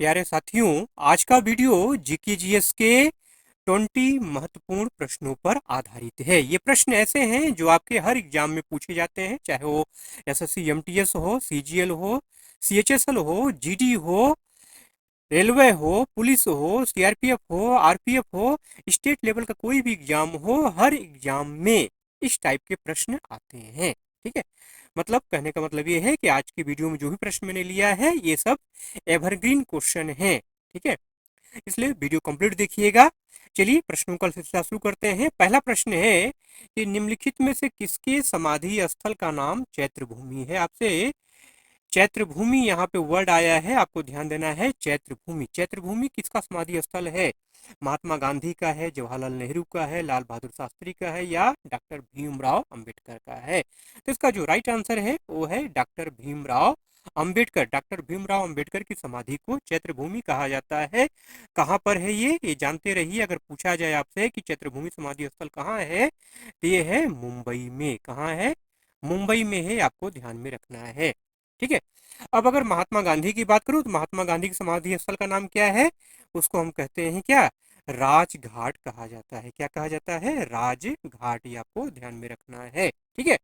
प्यारे साथियों, आज का वीडियो जीके जीएस के 20 महत्वपूर्ण प्रश्नों पर आधारित है। ये प्रश्न ऐसे हैं जो आपके हर एग्जाम में पूछे जाते हैं, चाहे वो एसएससी एमटीएस हो, सीजीएल हो, सीएचएसएल हो, जीडी हो, रेलवे हो, पुलिस हो, सीआरपीएफ हो, आरपीएफ हो, स्टेट लेवल का कोई भी एग्जाम हो, हर एग्जाम में इस टाइप के प्रश्न आते हैं। ठीक है, मतलब कहने का मतलब ये है कि आज की वीडियो में जो भी प्रश्न मैंने लिया है ये सब एवरग्रीन क्वेश्चन है। ठीक है, इसलिए वीडियो कंप्लीट देखिएगा। चलिए प्रश्नों का सिलसिला शुरू करते हैं। पहला प्रश्न है कि निम्नलिखित में से किसके समाधि स्थल का नाम चैत्र भूमि है। आपसे चैत्र भूमि यहाँ पे वर्ड आया है, आपको ध्यान देना है। चैत्र भूमि, चैत्र भूमि किसका समाधि स्थल है? महात्मा गांधी का है, जवाहरलाल नेहरू का है, लाल बहादुर शास्त्री का है, या डॉक्टर भीमराव अंबेडकर का है? तो इसका जो राइट आंसर है वो है डॉक्टर भीमराव अंबेडकर। डॉक्टर भीमराव अंबेडकर की समाधि को चैत्र भूमि कहा जाता है। कहाँ पर है ये जानते रहिए। अगर पूछा जाए आपसे कि चैत्र भूमि समाधि स्थल कहाँ है, तो ये है मुंबई में। कहाँ है? मुंबई में है, आपको ध्यान में रखना है। ठीक है, अब अगर महात्मा गांधी की बात करूं तो महात्मा गांधी की समाधि स्थल का नाम क्या है? उसको हम कहते हैं क्या? राजघाट कहा जाता है। क्या कहा जाता है? राजघाट। ये आपको ध्यान में रखना है। ठीक है,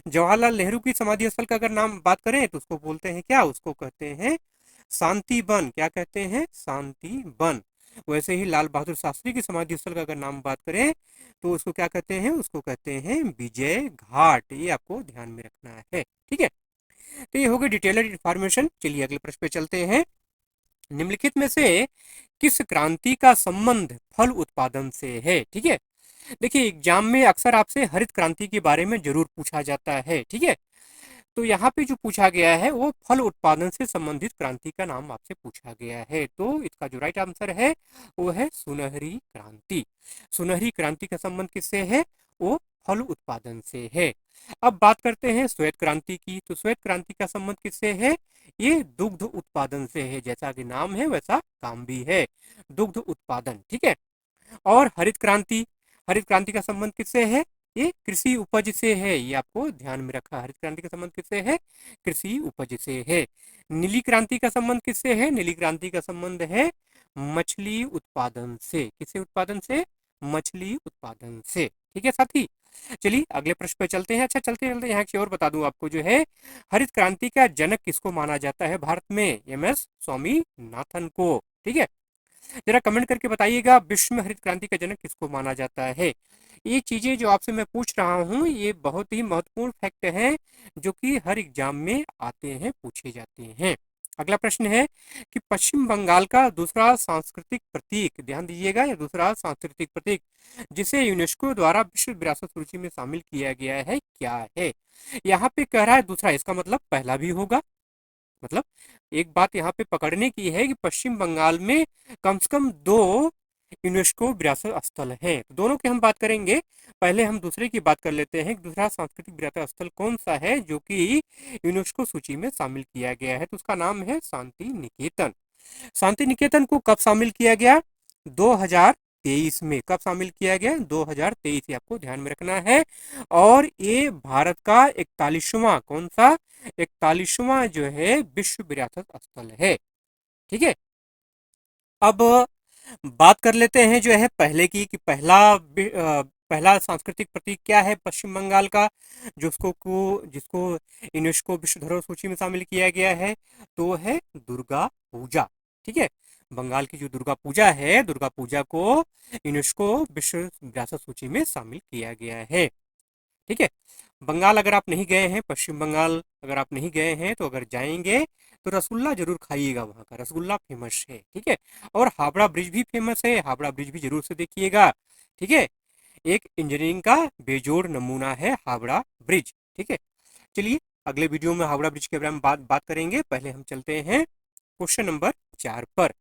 जवाहरलाल नेहरू की समाधि स्थल का अगर नाम बात करें तो उसको बोलते हैं क्या? उसको कहते हैं शांति वन। क्या कहते हैं? शांति वन। वैसे ही लाल बहादुर शास्त्री की समाधि स्थल का अगर नाम बात करें तो उसको क्या कहते हैं? उसको कहते हैं विजय घाट। ये आपको ध्यान में रखना है। ठीक है, तो ये हो गई डिटेल्ड इंफॉर्मेशन। चलिए अगले प्रश्न पे चलते हैं। निम्नलिखित में से किस क्रांति का संबंध फल उत्पादन से है? ठीक है, देखिए एग्जाम में अक्सर आपसे हरित क्रांति के बारे में जरूर पूछा जाता है। ठीक है, तो यहाँ पे जो पूछा गया है वो फल उत्पादन से संबंधित क्रांति का नाम आपसे पूछा गया है। तो इसका जो राइट आंसर है वो है सुनहरी क्रांति। सुनहरी क्रांति का संबंध किससे है? वो फल उत्पादन से है। अब बात करते हैं श्वेत क्रांति की। तो श्वेत क्रांति का संबंध किससे है? ये दुग्ध उत्पादन से है। जैसा कि नाम है वैसा काम भी है, दुग्ध उत्पादन। ठीक है, और हरित क्रांति, हरित क्रांति का संबंध किससे है? ये कृषि उपज से है। ये आपको ध्यान में रखा। हरित क्रांति का संबंध किससे है? कृषि उपज से है। नीली क्रांति का संबंध किससे है? नीली क्रांति का संबंध है मछली उत्पादन से। किससे उत्पादन से? मछली उत्पादन से। ठीक है साथी, चलिए अगले प्रश्न पे चलते हैं। अच्छा, चलते चलते यहाँ की और बता दूं आपको, जो है हरित क्रांति का जनक किसको माना जाता है भारत में? एमएस स्वामीनाथन को। ठीक है, जरा कमेंट करके बताइएगा विश्व में हरित क्रांति का जनक किसको माना जाता है। ये चीजें जो आपसे मैं पूछ रहा हूँ ये बहुत ही महत्वपूर्ण फैक्ट है जो कि हर एग्जाम में आते हैं, पूछे जाते हैं। अगला प्रश्न है कि पश्चिम बंगाल का दूसरा सांस्कृतिक प्रतीक, ध्यान दीजिएगा, ये दूसरा सांस्कृतिक प्रतीक जिसे यूनेस्को द्वारा विश्व विरासत सूची में शामिल किया गया है, क्या है? यहाँ पे कह रहा है दूसरा, इसका मतलब पहला भी होगा। मतलब एक बात यहाँ पे पकड़ने की है कि पश्चिम बंगाल में कम से कम 2 यूनेस्को विरासत स्थल हैं। तो दोनों की हम बात करेंगे। पहले हम दूसरे की बात कर लेते हैं। दूसरा सांस्कृतिक विरासत स्थल कौन सा है जो कि यूनेस्को सूची में शामिल किया गया है? तो उसका नाम है शांति निकेतन। शांति निकेतन को कब शामिल किया गया? 2023 में। कब शामिल किया गया? 2023। ये आपको ध्यान में रखना है। और ये भारत का 41वां, कौन सा? 41वां जो है विश्व विरासत स्थल है। ठीक है, अब बात कर लेते हैं जो है पहले की, कि पहला सांस्कृतिक प्रतीक क्या है पश्चिम बंगाल का, जिसको यूनेस्को विश्व धरोहर सूची में शामिल किया गया है? तो है दुर्गा पूजा। ठीक है, बंगाल की जो दुर्गा पूजा है, दुर्गा पूजा को यूनेस्को विश्व विरासत सूची में शामिल किया गया है। ठीक है, बंगाल अगर आप नहीं गए हैं, पश्चिम बंगाल अगर आप नहीं गए हैं तो अगर जाएंगे तो रसगुल्ला जरूर खाइएगा, वहाँ का रसगुल्ला फेमस है। ठीक है, और हावड़ा ब्रिज भी फेमस है, हावड़ा ब्रिज भी जरूर से देखिएगा। ठीक है, एक इंजीनियरिंग का बेजोड़ नमूना है हावड़ा ब्रिज। ठीक है, चलिए अगले वीडियो में हावड़ा ब्रिज के बारे में बात करेंगे। पहले हम चलते हैं क्वेश्चन नंबर 4 पर।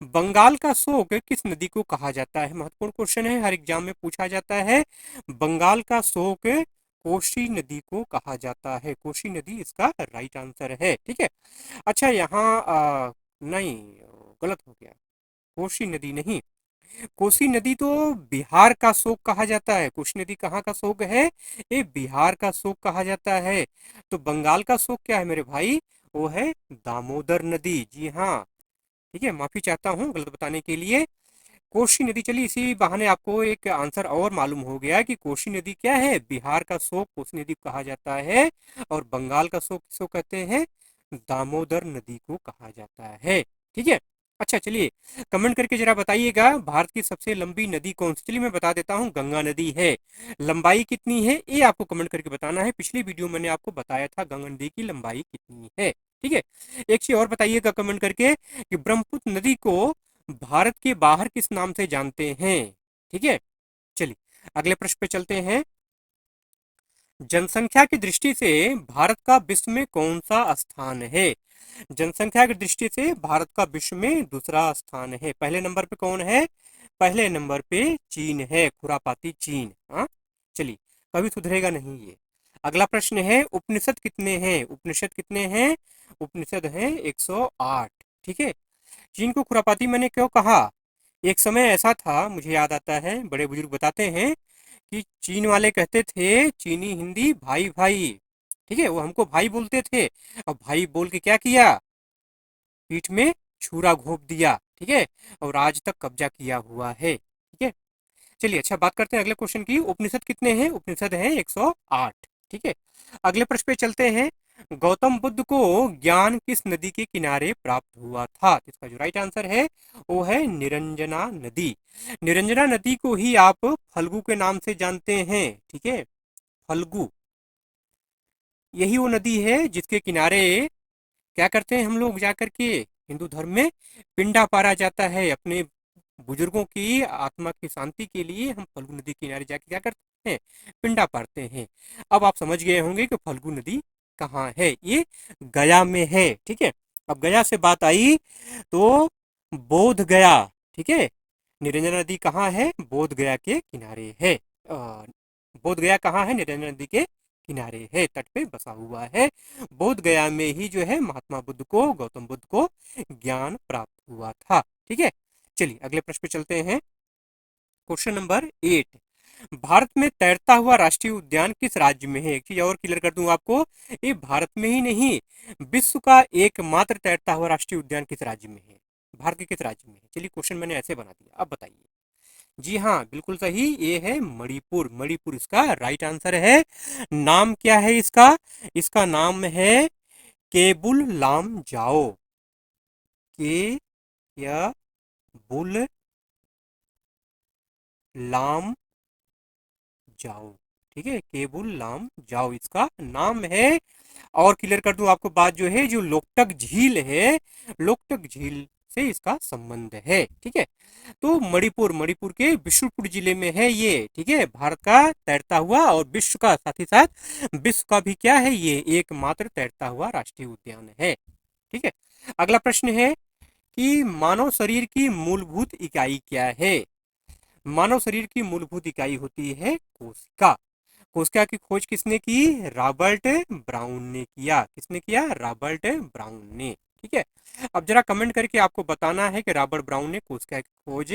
बंगाल का शोक किस नदी को कहा जाता है? महत्वपूर्ण क्वेश्चन है, हर एग्जाम में पूछा जाता है। बंगाल का शोक कोसी नदी को कहा जाता है। कोसी नदी इसका राइट आंसर है। ठीक है, अच्छा यहाँ नहीं, गलत हो गया। कोसी नदी नहीं, कोसी नदी तो बिहार का शोक कहा जाता है। कोसी नदी कहाँ का शोक है? ये बिहार का शोक कहा जाता है। तो बंगाल का शोक क्या है मेरे भाई? वो है दामोदर नदी। जी हाँ, ठीक है, माफी चाहता हूँ गलत बताने के लिए। कोसी नदी, चलिए इसी बहाने आपको एक आंसर और मालूम हो गया कि कोसी नदी क्या है, बिहार का शोक कोसी नदी कहा जाता है, और बंगाल का शोक किसको कहते हैं, दामोदर नदी को कहा जाता है। ठीक है, अच्छा चलिए कमेंट करके जरा बताइएगा भारत की सबसे लंबी नदी कौन सी। चलिए मैं बता देता हूँ, गंगा नदी है। लंबाई कितनी है ये आपको कमेंट करके बताना है। पिछली वीडियो मैंने आपको बताया था गंगा नदी की लंबाई कितनी है। ठीक है, एक चीज और बताइएगा कमेंट करके कि ब्रह्मपुत्र नदी को भारत के बाहर किस नाम से जानते हैं। ठीक है, चलिए अगले प्रश्न पे चलते हैं। जनसंख्या की दृष्टि से भारत का विश्व में कौन सा स्थान है। जनसंख्या की दृष्टि से भारत का विश्व में दूसरा स्थान है। पहले नंबर पे कौन है, पहले नंबर पे चीन है, खुरापाती चीन। हाँ, चलिए कभी सुधरेगा नहीं ये। अगला प्रश्न है, उपनिषद कितने हैं, उपनिषद कितने हैं, उपनिषद है 108। ठीक है, चीन को खुरापाती मैंने क्यों कहा, एक समय ऐसा था, मुझे याद आता है, बड़े बुजुर्ग बताते हैं कि चीन वाले कहते थे चीनी हिंदी भाई भाई। ठीक है, वो हमको भाई बोलते थे, और भाई बोल के क्या किया, पीठ में छुरा घोंप दिया। ठीक है, और आज तक कब्जा किया हुआ है। ठीक है, चलिए अच्छा बात करते हैं अगले क्वेश्चन की। उपनिषद कितने हैं, उपनिषद है 108। ठीक है, अगले प्रश्न पे चलते हैं। गौतम बुद्ध को ज्ञान किस नदी के किनारे प्राप्त हुआ था। इसका जो राइट आंसर है वो है निरंजना नदी। निरंजना नदी को ही आप फल्गु के नाम से जानते हैं। ठीक है, फल्गु, यही वो नदी है जिसके किनारे क्या करते हैं हम लोग जाकर के, हिंदू धर्म में पिंडा पारा जाता है। अपने बुजुर्गों की आत्मा की शांति के लिए हम फल्गु नदी के किनारे जाके क्या करते हैं, पिंडा पारते हैं। अब आप समझ गए होंगे कि फल्गु नदी कहाँ है, ये गया में है। ठीक है, अब गया से बात आई तो बोध गया। ठीक है, निरंजना नदी कहाँ है, बोध गया के किनारे है। बोध गया कहाँ है, निरंजना नदी के किनारे है, तट पे बसा हुआ है। बोध गया में ही जो है महात्मा बुद्ध को, गौतम बुद्ध को ज्ञान प्राप्त हुआ था। ठीक है, चलिए अगले प्रश्न पे चलते हैं। क्वेश्चन नंबर 8, भारत में तैरता हुआ राष्ट्रीय उद्यान किस राज्य में है। एक चीज और क्लियर कर दूं आपको, ये भारत में ही नहीं, विश्व का एकमात्र तैरता हुआ राष्ट्रीय उद्यान किस राज्य में है, भारत के किस राज्य में है। चलिए क्वेश्चन मैंने ऐसे बना दिया, अब बताइए। जी हाँ, बिल्कुल सही, ये है मणिपुर। मणिपुर इसका राइट आंसर है। नाम क्या है इसका, इसका नाम है केबुल लाम जाओ, के या बुल लाम जाओ। ठीक है, केबुल लाम जाओ इसका नाम है। और क्लियर कर दूं आपको बात, जो है जो लोकटक झील है, लोकटक झील से इसका संबंध है। ठीक है, तो मणिपुर, मणिपुर के बिशुपुर जिले में है ये। ठीक है, भारत का तैरता हुआ और विश्व का, साथ ही साथ विश्व का भी क्या है, ये एकमात्र तैरता हुआ राष्ट्रीय उद्यान है। ठीक है, अगला प्रश्न है कि मानव शरीर की मूलभूत इकाई क्या है। मानव शरीर की मूलभूत इकाई होती है कोशिका। कोशिका की खोज किसने की, रॉबर्ट ब्राउन ने किया। किसने किया, रॉबर्ट ब्राउन ने। ठीक है, अब जरा कमेंट करके आपको बताना है कि रॉबर्ट ब्राउन ने कोशिका की खोज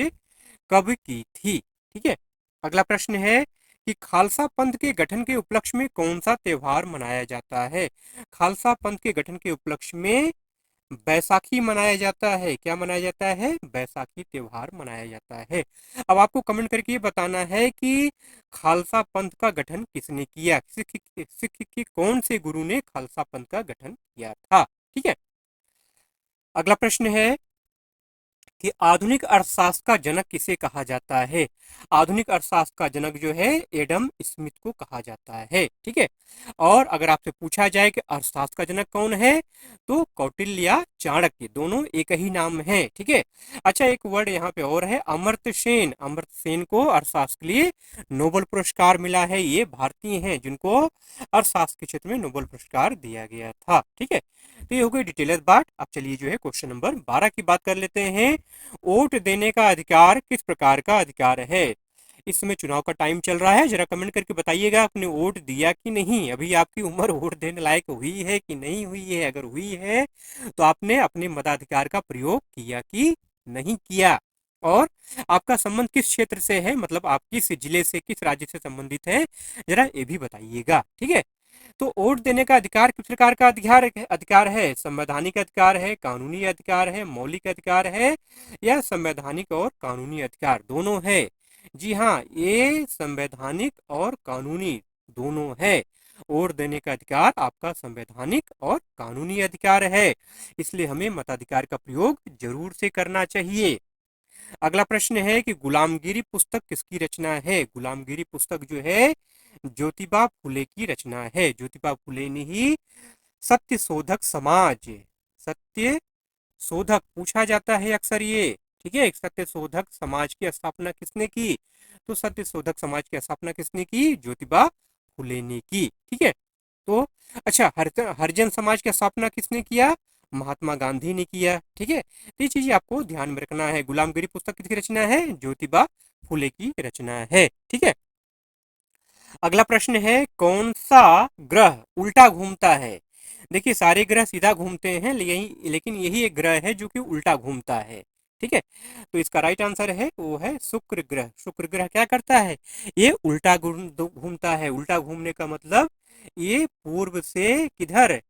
कब की थी। ठीक है, अगला प्रश्न है कि खालसा पंथ के गठन के उपलक्ष्य में कौन सा त्योहार मनाया जाता है। खालसा पंथ के गठन के उपलक्ष्य में बैसाखी मनाया जाता है। क्या मनाया जाता है, बैसाखी त्योहार मनाया जाता है। अब आपको कमेंट करके बताना है कि खालसा पंथ का गठन किसने किया, सिख के कौन से गुरु ने खालसा पंथ का गठन किया था। ठीक है, अगला प्रश्न है कि आधुनिक अर्थशास्त्र का जनक किसे कहा जाता है। आधुनिक अर्थशास्त्र का जनक जो है एडम स्मिथ को कहा जाता है। ठीक है, और अगर आपसे पूछा जाए कि अर्थशास्त्र का जनक कौन है, तो कौटिल्य या चाणक्य, दोनों एक ही नाम है। ठीक है, अच्छा एक वर्ड यहाँ पे और है, अमर्त्य सेन। अमर्त्य सेन को अर्थशास्त्र के लिए नोबेल पुरस्कार मिला है। ये भारतीय हैं जिनको अर्थशास्त्र के क्षेत्र में नोबेल पुरस्कार दिया गया था। ठीक है, तो ये हो गई डिटेल बात। अब चलिए जो है क्वेश्चन नंबर 12 की बात कर लेते हैं। वोट देने का अधिकार किस प्रकार का अधिकार है। इस समय चुनाव का टाइम चल रहा है, जरा कमेंट करके बताइएगा आपने वोट दिया कि नहीं। अभी आपकी उम्र वोट देने लायक हुई है कि नहीं हुई है। अगर हुई है तो आपने अपने मताधिकार का प्रयोग किया कि नहीं किया। और आपका संबंध किस क्षेत्र से है, मतलब आप किस जिले से, किस राज्य से संबंधित है, जरा ये भी बताइएगा। ठीक है, तो वोट देने का अधिकार किस प्रकार का अधिकार है? संवैधानिक अधिकार है, कानूनी अधिकार है, मौलिक अधिकार है, या संवैधानिक और कानूनी अधिकार दोनों है? जी हाँ, ये संवैधानिक और कानूनी दोनों है। वोट देने का अधिकार आपका संवैधानिक और कानूनी अधिकार है, इसलिए हमें मताधिकार का प्रयोग जरूर से करना चाहिए। अगला प्रश्न है कि गुलामगिरी पुस्तक किसकी रचना है? गुलामगिरी पुस्तक जो है ज्योतिबा फुले की रचना है। ज्योतिबा फुले ने ही सत्य शोधक समाज, सत्य शोधक पूछा जाता है अक्सर ये, ठीक है, सत्य शोधक समाज की स्थापना किसने की? तो सत्य शोधक समाज की स्थापना किसने की? ज्योतिबा फुले ने की, ठीक है। तो अच्छा, हरिजन समाज की स्थापना किसने किया? महात्मा गांधी ने किया, ठीक है। तो ये चीजें आपको ध्यान में रखना है। गुलामगिरी पुस्तक किसकी रचना है? ज्योतिबा फुले की रचना है, ठीक है। अगला प्रश्न है कौन सा ग्रह उल्टा घूमता है? देखिए सारे ग्रह सीधा घूमते हैं, लेकिन यही एक ग्रह है जो कि उल्टा घूमता है, ठीक है। तो इसका राइट आंसर है वो है शुक्र ग्रह। शुक्र ग्रह क्या करता है? ये उल्टा घूमता है। उल्टा घूमने का मतलब ये पूर्व से किधर?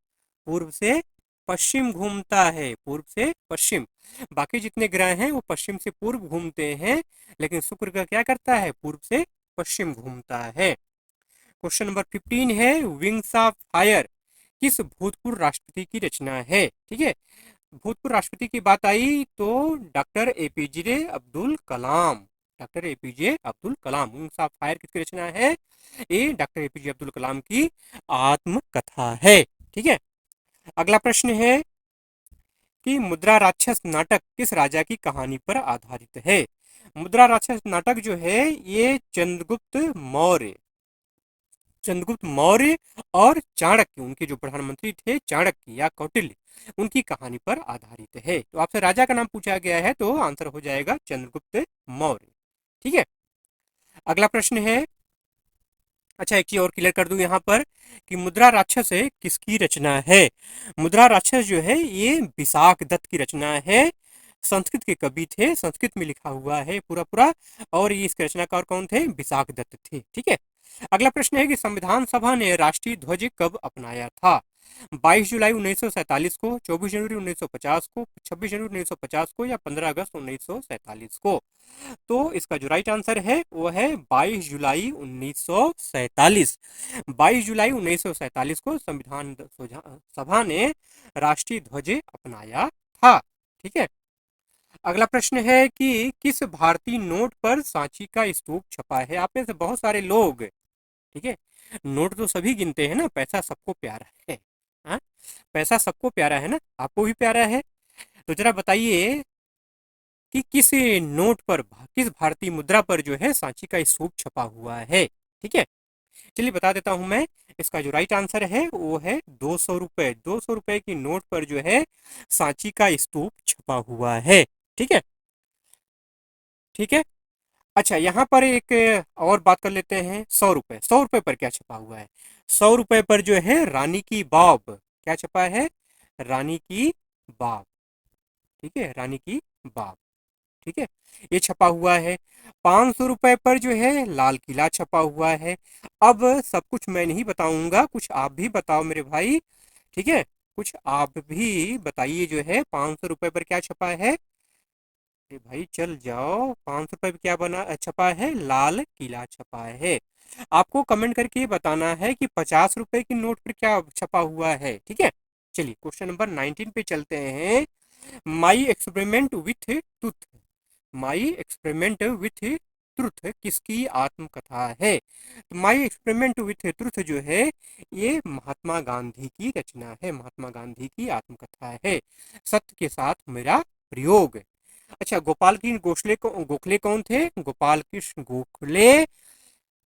पूर्व से पश्चिम घूमता है, पूर्व से पश्चिम। बाकी जितने ग्रह हैं वो पश्चिम से पूर्व घूमते हैं, लेकिन शुक्र ग्रह क्या करता है? पूर्व से पश्चिम घूमता है। क्वेश्चन नंबर 15 है विंग्स ऑफ फायर किस भूतपूर्व राष्ट्रपति की रचना है? ठीक है, भूतपूर्व राष्ट्रपति की बात आई तो doctor APJ Abdul Kalam. Doctor APJ Abdul Kalam. Wings of fire किसकी रचना है? ये डॉक्टर एपीजे अब्दुल कलाम की आत्मकथा है, ठीक है। अगला प्रश्न है कि मुद्रा राक्षस नाटक किस राजा की कहानी पर आधारित है? मुद्रा राक्षस नाटक जो है ये चंद्रगुप्त मौर्य और चाणक्य, उनके जो प्रधानमंत्री थे चाणक्य या कौटिल्य, उनकी कहानी पर आधारित है। तो आपसे राजा का नाम पूछा गया है तो आंसर हो जाएगा चंद्रगुप्त मौर्य, ठीक है। अगला प्रश्न है, अच्छा एक चीज और क्लियर कर दूं यहाँ पर कि मुद्रा राक्षस है किसकी रचना है? मुद्रा राक्षस जो है ये विशाख दत्त की रचना है। संस्कृत के कवि थे, संस्कृत में लिखा हुआ है पूरा पूरा, और ये इसके रचनाकार कौन थे? विशाख दत्त थे, ठीक है। अगला प्रश्न है कि संविधान सभा ने राष्ट्रीय ध्वज कब अपनाया था? 22 जुलाई 1947 को, 24 जनवरी 1950 को, 26 जनवरी 1950 को, या 15 अगस्त 1947 को? तो इसका जो राइट आंसर है वो है 22 जुलाई 1947। 22 जुलाई 1947 को संविधान सभा ने राष्ट्रीय ध्वज अपनाया था, ठीक है। अगला प्रश्न है कि किस भारतीय नोट पर सांची का स्तूप छपा है? आप में से बहुत सारे लोग, ठीक है, नोट तो सभी गिनते हैं ना, पैसा सबको प्यारा है, हाँ? पैसा सबको प्यारा है ना, आपको भी प्यारा है। तो जरा बताइए कि किस नोट पर, किस भारतीय मुद्रा पर जो है सांची का स्तूप छपा हुआ है, ठीक है। चलिए बता देता हूं मैं, इसका जो राइट आंसर है वो है 200 रुपए। 200 रुपए की नोट पर जो है सांची का स्तूप छपा हुआ है, ठीक है, ठीक है। अच्छा यहाँ पर एक और बात कर लेते हैं, 100 रुपए। 100 रुपए पर क्या छपा हुआ है? 100 रुपए पर जो है रानी की बाब, क्या छपा है? रानी की बाब, ठीक है, रानी की बाब, ठीक है, ये छपा हुआ है। 500 रुपए पर जो है लाल किला छपा हुआ है। अब सब कुछ मैं नहीं बताऊंगा, कुछ आप भी बताओ मेरे भाई, ठीक है, कुछ आप भी बताइए जो है 500 रुपए पर क्या छपा है? अरे भाई चल जाओ, 500 रुपए पर क्या बना छपा है? लाल किला छपा है। आपको कमेंट करके बताना है कि 50 रुपए की नोट पर क्या छपा हुआ है, ठीक है। चलिए क्वेश्चन नंबर 19 पे चलते हैं। My experiment with truth, my experiment with truth किसकी आत्मकथा है? तो माई एक्सपेरिमेंट विथ ट्रुथ जो है ये महात्मा गांधी की रचना है, महात्मा गांधी की आत्मकथा है। सत्य के साथ मेरा प्रयोग। अच्छा, गोखले कौन थे? गोपाल कृष्ण गोखले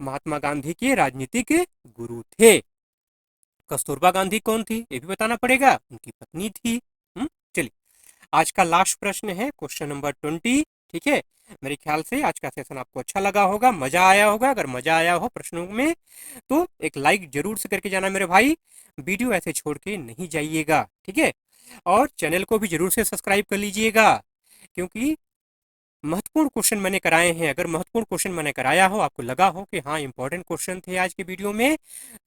महात्मा गांधी के राजनीतिक गुरु थे। कस्तूरबा गांधी कौन थी ये भी बताना पड़ेगा, उनकी पत्नी थी। चलिए आज का लास्ट प्रश्न है क्वेश्चन नंबर 20, ठीक है। मेरे ख्याल से आज का सेशन आपको अच्छा लगा होगा, मजा आया होगा। अगर मजा आया हो प्रश्नों में तो एक लाइक जरूर से करके जाना मेरे भाई, वीडियो ऐसे छोड़ के नहीं जाइएगा, ठीक है। और चैनल को भी जरूर से सब्सक्राइब कर लीजिएगा, क्योंकि महत्वपूर्ण क्वेश्चन मैंने कराए हैं। अगर महत्वपूर्ण क्वेश्चन मैंने कराया हो, आपको लगा हो कि हाँ इंपॉर्टेंट क्वेश्चन थे आज के वीडियो में,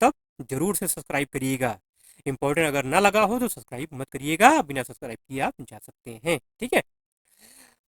तब जरूर से सब्सक्राइब करिएगा। इंपॉर्टेंट अगर ना लगा हो तो सब्सक्राइब मत करिएगा, बिना सब्सक्राइब किए आप जा सकते हैं, ठीक है।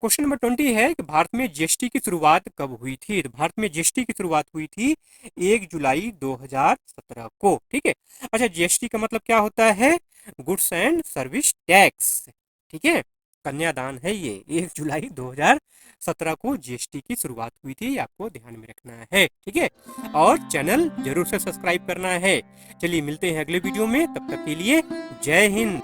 क्वेश्चन नंबर 20 है कि भारत में जीएसटी की शुरुआत कब हुई थी? तो भारत में जीएसटी की शुरुआत हुई थी 1 जुलाई 2017 को, ठीक है। अच्छा, जीएसटी का मतलब क्या होता है? गुड्स एंड सर्विस टैक्स, ठीक है। कन्यादान है ये। 1 जुलाई 2017 को जीएसटी की शुरुआत हुई थी, आपको ध्यान में रखना है, ठीक है। और चैनल जरूर से सब्सक्राइब करना है। चलिए मिलते हैं अगले वीडियो में, तब तक के लिए जय हिंद।